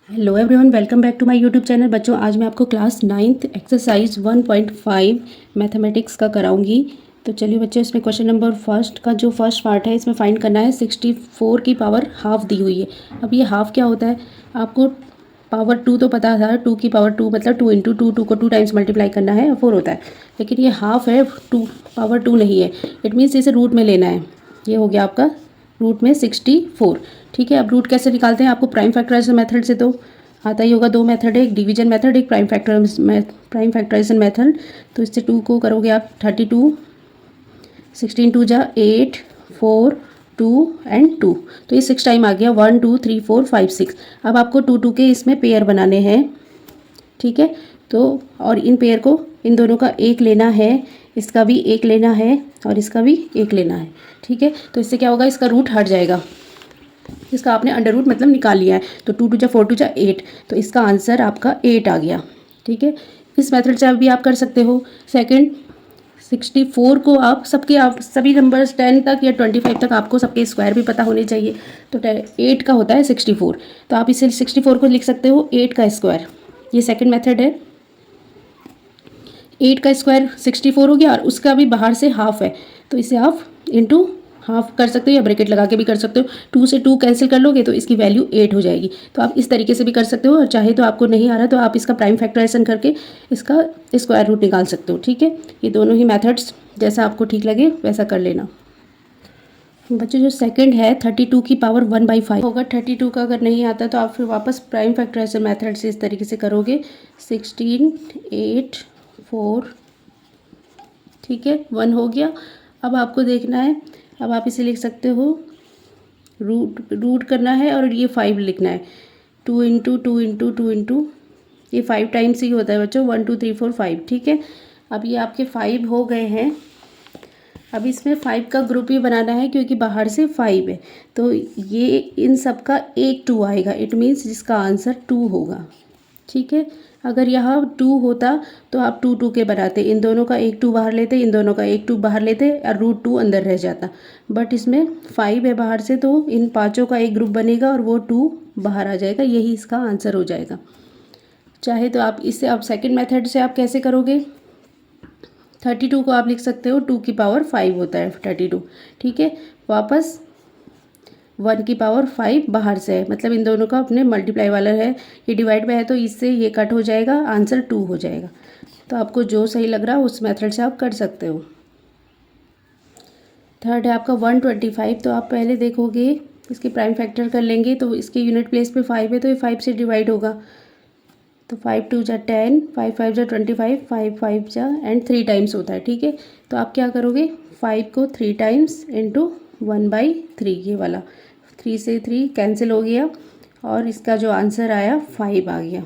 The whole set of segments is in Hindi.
Hello everyone, welcome back to my YouTube channel. बच्चों, आज मैं आपको क्लास 9th एक्सरसाइज 1.5 मैथमेटिक्स का कराऊंगी। तो चलिए बच्चों, इसमें क्वेश्चन नंबर फर्स्ट का जो फर्स्ट पार्ट है, इसमें फाइंड करना है 64 की पावर हाफ दी हुई है। अब ये हाफ क्या होता है, आपको पावर 2 तो पता था, 2 की पावर 2 मतलब 2 इंटू 2, 2 को 2 टाइम्स मल्टीप्लाई करना है और 4 होता है। लेकिन ये हाफ है, 2 पावर 2 नहीं है। इट मीन्स इसे रूट में लेना है। ये हो गया आपका रूट में 64। ठीक है, अब रूट कैसे निकालते हैं, आपको प्राइम फैक्टराइजेशन मेथड से तो आता ही होगा। दो मेथड है, एक डिवीजन मेथड, एक प्राइम फैक्टराइजेशन मेथड। तो इससे 2 को करोगे आप 32, 16 2 जा 8, 4 2 एंड 2। तो ये 6 टाइम आ गया, 1 2 3 4 5 6। अब आपको 2 2 के इसमें पेयर बनाने हैं। ठीक है, तो और इन पेयर को, इन दोनों का एक लेना है, इसका भी एक लेना है और इसका भी एक लेना है। ठीक है, तो इससे क्या होगा, इसका रूट हट जाएगा। इसका आपने अंडर रूट मतलब निकाल लिया है। तो 2 2 जा 4 2 जा 8, तो इसका आंसर आपका 8 आ गया। ठीक है, इस मेथड से भी आप कर सकते हो। सेकंड, 64 को आप सभी नंबर्स 10 तक या 25 तक आपको सबके स्क्वायर भी पता होने चाहिए। तो 8 का होता है 64, तो आप इसे 64 को लिख सकते हो 8 का स्क्वायर। ये सेकंड मेथड है। 8 का स्क्वायर 64 हो गया और उसका भी बाहर से हाफ है, तो इसे आप इंटू हाफ कर सकते हो या ब्रैकेट लगा के भी कर सकते हो। 2 से 2 कैंसिल कर लोगे तो इसकी वैल्यू 8 हो जाएगी। तो आप इस तरीके से भी कर सकते हो, और चाहे तो आपको नहीं आ रहा तो आप इसका प्राइम फैक्टराइजेशन करके इसका स्क्वायर रूट निकाल सकते हो। ठीक है, ये दोनों ही मेथड्स जैसा आपको ठीक लगे वैसा कर लेना। बच्चों, जो सेकंड है 32 की पावर 1/5 होगा। 32 का अगर नहीं आता तो आप फिर वापस प्राइम फैक्टराइजेशन मेथड से इस तरीके से करोगे, 16 8 4। ठीक है, 1 हो गया। अब आपको देखना है, अब आप इसे लिख सकते हो, रूट करना है और ये 5 लिखना है। 2 इंटू 2 इंटू 2 इंटू, ये 5 टाइम्स ही होता है बच्चों, 1 2 3 4 5। ठीक है, अब ये आपके 5 हो गए हैं। अब इसमें 5 का ग्रुप ही बनाना है क्योंकि बाहर से 5 है, तो ये इन सब का एक 2 आएगा। इट मीन्स जिसका आंसर 2 होगा। ठीक है, अगर यहाँ 2 होता तो आप 2 2 के बनाते, इन दोनों का एक 2 बाहर लेते, इन दोनों का एक 2 बाहर लेते और रूट 2 अंदर रह जाता। बट इसमें 5 है बाहर से, तो इन पांचों का एक ग्रुप बनेगा और वो 2 बाहर आ जाएगा। यही इसका आंसर हो जाएगा। चाहे तो आप इससे, आप सेकंड मेथड से आप कैसे करोगे, 32 को आप लिख सकते हो 2 की पावर 5 होता है 32। ठीक है, वापस 1 की पावर 5 बाहर से है, मतलब इन दोनों का अपने मल्टीप्लाई वाला है, ये डिवाइड में है तो इससे ये कट हो जाएगा, आंसर 2 हो जाएगा। तो आपको जो सही लग रहा है उस मेथड से आप कर सकते हो। थर्ड है आपका 125, तो आप पहले देखोगे, इसके प्राइम फैक्टर कर लेंगे तो इसके यूनिट प्लेस पे 5 है तो ये 5 से डिवाइड होगा। तो 5 2 जा 10, 5 5 जा 25, 5 5 जा एंड 3 टाइम्स होता है। ठीक है, तो आप क्या करोगे, 5 को 3 टाइम्स इंटू 1/3, ये वाला 3 से 3 कैंसिल हो गया और इसका जो आंसर आया 5 आ गया।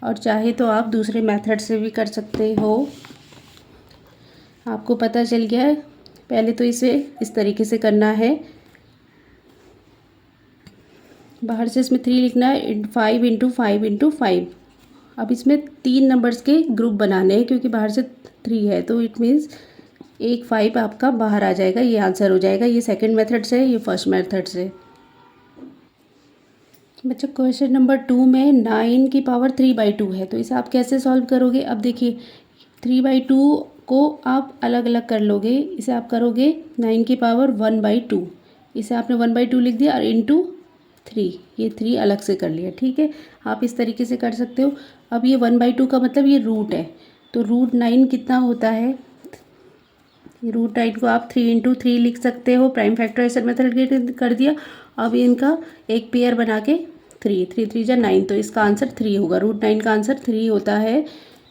और चाहे तो आप दूसरे मेथड से भी कर सकते हो। आपको पता चल गया है, पहले तो इसे इस तरीके से करना है, बाहर से इसमें 3 लिखना है, 5 इंटू 5 इंटू 5। अब इसमें 3 नंबर्स के ग्रुप बनाने हैं क्योंकि बाहर से 3 है, तो इट मीन्स एक 5 आपका बाहर आ जाएगा, ये आंसर हो जाएगा। ये सेकंड मेथड से, ये फर्स्ट मेथड से। बच्चों, क्वेश्चन नंबर 2 में 9 की पावर 3/2 है, तो इसे आप कैसे सॉल्व करोगे। अब देखिए, 3/2 को आप अलग अलग कर लोगे। इसे आप करोगे 9 की पावर 1/2, इसे आपने 1/2 लिख दिया और इंटू 3, ये 3 अलग से कर लिया। ठीक है, आप इस तरीके से कर सकते हो। अब ये 1/2 का मतलब ये रूट है, तो रूट 9 कितना होता है, रूट 9 को आप 3 इंटू 3 लिख सकते हो। प्राइम फैक्टराइजेशन मेथड कर दिया। अब इनका एक पेयर बना के 3 3 3 जा 9, तो इसका आंसर 3 होगा। रूट 9 का आंसर 3 होता है,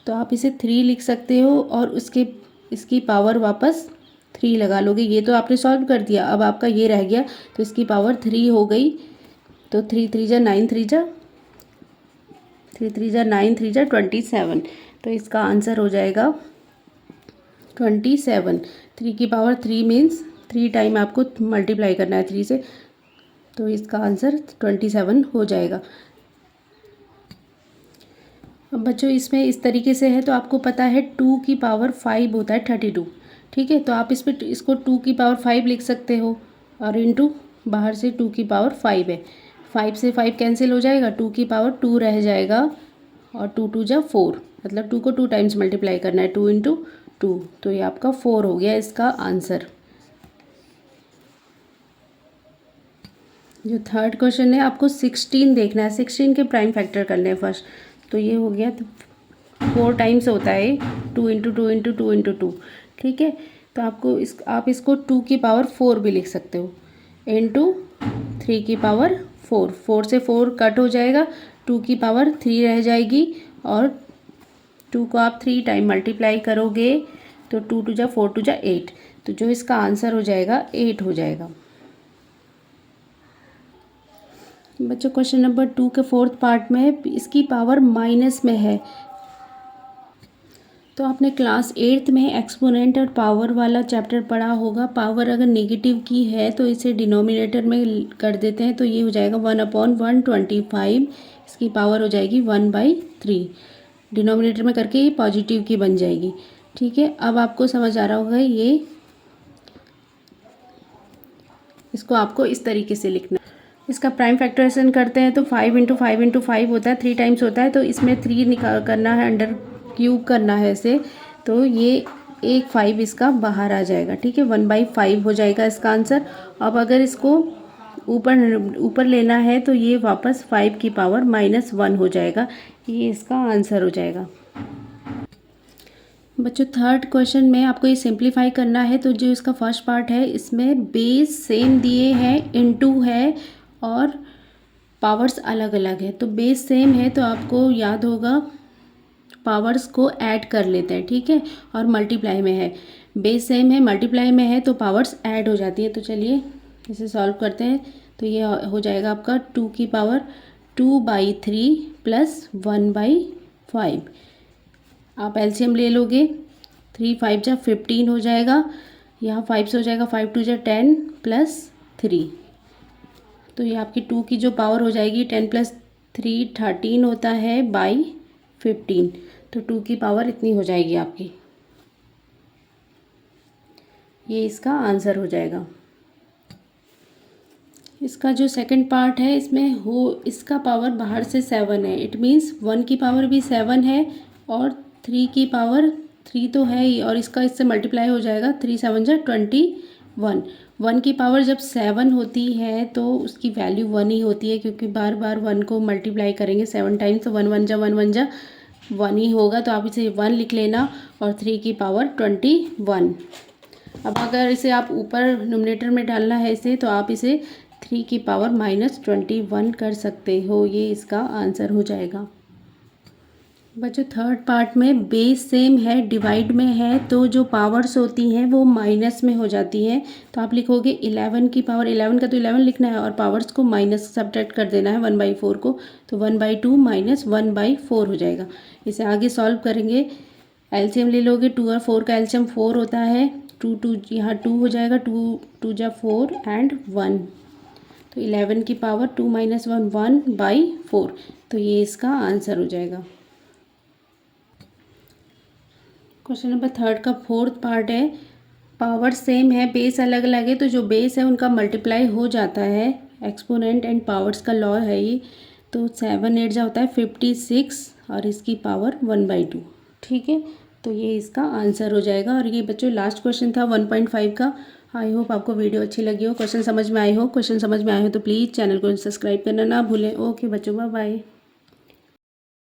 तो आप इसे 3 लिख सकते हो और उसके इसकी पावर वापस 3 लगा लोगे। ये तो आपने सॉल्व कर दिया, अब आपका ये रह गया, तो इसकी पावर 3 हो गई। तो 3 3 जा 9, 3 जा 3 3 जा 9, 3 जा 27, तो इसका आंसर हो जाएगा 27। 3 की पावर 3 मीन्स 3 टाइम आपको मल्टीप्लाई करना है 3 से, तो इसका आंसर 27 हो जाएगा। अब बच्चों, इसमें इस तरीके से है, तो आपको पता है 2 की पावर 5 होता है 32। ठीक है, तो आप इस पर इसको 2 की पावर 5 लिख सकते हो और इंटू बाहर से 2 की पावर 5 है, 5 से 5 कैंसिल हो जाएगा, 2 की पावर 2 रह जाएगा और 2 2 जा 4, मतलब 2 को 2 टाइम्स मल्टीप्लाई करना है, 2 इंटू 2, तो ये आपका 4 हो गया इसका आंसर। जो थर्ड क्वेश्चन है आपको 16 देखना है, 16 के प्राइम फैक्टर करने हैं फर्स्ट। तो ये हो गया, तो 4 टाइम्स होता है 2 इंटू 2 इंटू 2 इंटू 2, ठीक है। तो आप इसको 2 की पावर 4 भी लिख सकते हो, इंटू 3 की पावर 4, 4 से 4 कट हो जाएगा, 2 की पावर 3 रह जाएगी और 2 को आप 3 टाइम मल्टीप्लाई करोगे तो 2 2 जा 4 2 जा 8, तो जो इसका आंसर हो जाएगा 8 हो जाएगा। बच्चों क्वेश्चन नंबर 2 के फोर्थ पार्ट में इसकी पावर माइनस में है। तो आपने क्लास 8th में एक्सपोनेंट और पावर वाला चैप्टर पढ़ा होगा। पावर अगर नेगेटिव की है तो इसे डिनोमिनेटर में कर देते हैं, तो ये हो जाएगा 1/125, इसकी पावर हो जाएगी 1/3, डिनोमिनेटर में करके ये पॉजिटिव की बन जाएगी, ठीक है। अब आपको समझ आ रहा होगा ये, इसको आपको इस तरीके से लिखना। इसका प्राइम फैक्टराइजेशन करते हैं तो 5 इंटू 5 इंटू 5 होता है, 3 टाइम्स होता है, तो इसमें 3 निकाल करना है, अंडर क्यूब करना है इसे, तो ये एक 5 इसका बाहर आ जाएगा, ठीक है, 1/5 हो जाएगा इसका आंसर। अब अगर इसको ऊपर लेना है तो ये वापस 5 की पावर -1 हो जाएगा, ये इसका आंसर हो जाएगा। बच्चों थर्ड क्वेश्चन में आपको ये सिंप्लीफाई करना है, तो जो इसका फर्स्ट पार्ट है इसमें बेस सेम दिए हैं, इनटू है और पावर्स अलग अलग है। तो बेस सेम है तो आपको याद होगा पावर्स को ऐड कर लेते हैं, ठीक है, और मल्टीप्लाई में है, बेस सेम है मल्टीप्लाई में है तो पावर्स ऐड हो जाती है। तो चलिए इसे सॉल्व करते हैं, तो ये हो जाएगा आपका 2 की पावर 2/3 प्लस 1/5, आप एलसीएम ले लोगे, 3 5 जा 15 हो जाएगा, यहाँ 5 से हो जाएगा 5 2 जा 10 प्लस 3, तो ये आपकी 2 की जो पावर हो जाएगी 10 प्लस 3 13 होता है बाई 15, तो 2 की पावर इतनी हो जाएगी आपकी, ये इसका आंसर हो जाएगा। इसका जो सेकंड पार्ट है इसमें इसका पावर बाहर से 7 है, इट मीन्स 1 की पावर भी 7 है और 3 की पावर 3 तो है ही, और इसका इससे मल्टीप्लाई हो जाएगा, 3 7 जा 21। 1 की पावर जब 7 होती है तो उसकी वैल्यू 1 ही होती है, क्योंकि बार बार 1 को मल्टीप्लाई करेंगे 7 टाइम्स, तो 1 1 जा 1 1 जा 1 ही होगा, तो आप इसे 1 लिख लेना और 3 की पावर 21। अब अगर इसे आप ऊपर नोमिनेटर में डालना है इसे, तो आप इसे 3 की पावर -21 कर सकते हो, ये इसका आंसर हो जाएगा। बच्चों थर्ड पार्ट में बेस सेम है डिवाइड में है, तो जो पावर्स होती हैं वो माइनस में हो जाती हैं, तो आप लिखोगे 11 की पावर, 11 का तो 11 लिखना है और पावर्स को माइनस सब्ट्रैक्ट कर देना है 1/4 को, तो 1/2 माइनस 1/4 हो जाएगा। इसे आगे सॉल्व करेंगे, एलसीएम ले लोगे, 2 और 4 का एलसीएम 4 होता है, 2 2 यहाँ 2 हो जाएगा, 2 2 जा 4 एंड 1, तो 11 की पावर 2 - 1 1/4, तो ये इसका आंसर हो जाएगा। क्वेश्चन नंबर थर्ड का फोर्थ पार्ट है, पावर सेम है बेस अलग अलग है, तो जो बेस है उनका मल्टीप्लाई हो जाता है, एक्सपोनेंट एंड पावर्स का लॉ है ये, तो 7 8 जा होता है 56 और इसकी पावर 1/2, ठीक है, तो ये इसका आंसर हो जाएगा। और ये बच्चों लास्ट क्वेश्चन था 1.5 का। आई होप आपको वीडियो अच्छी लगी हो, क्वेश्चन समझ में आए हो। क्वेश्चन समझ में आए हो तो प्लीज़ चैनल को सब्सक्राइब करना ना भूलें। ओके बच्चों, बाय बाय।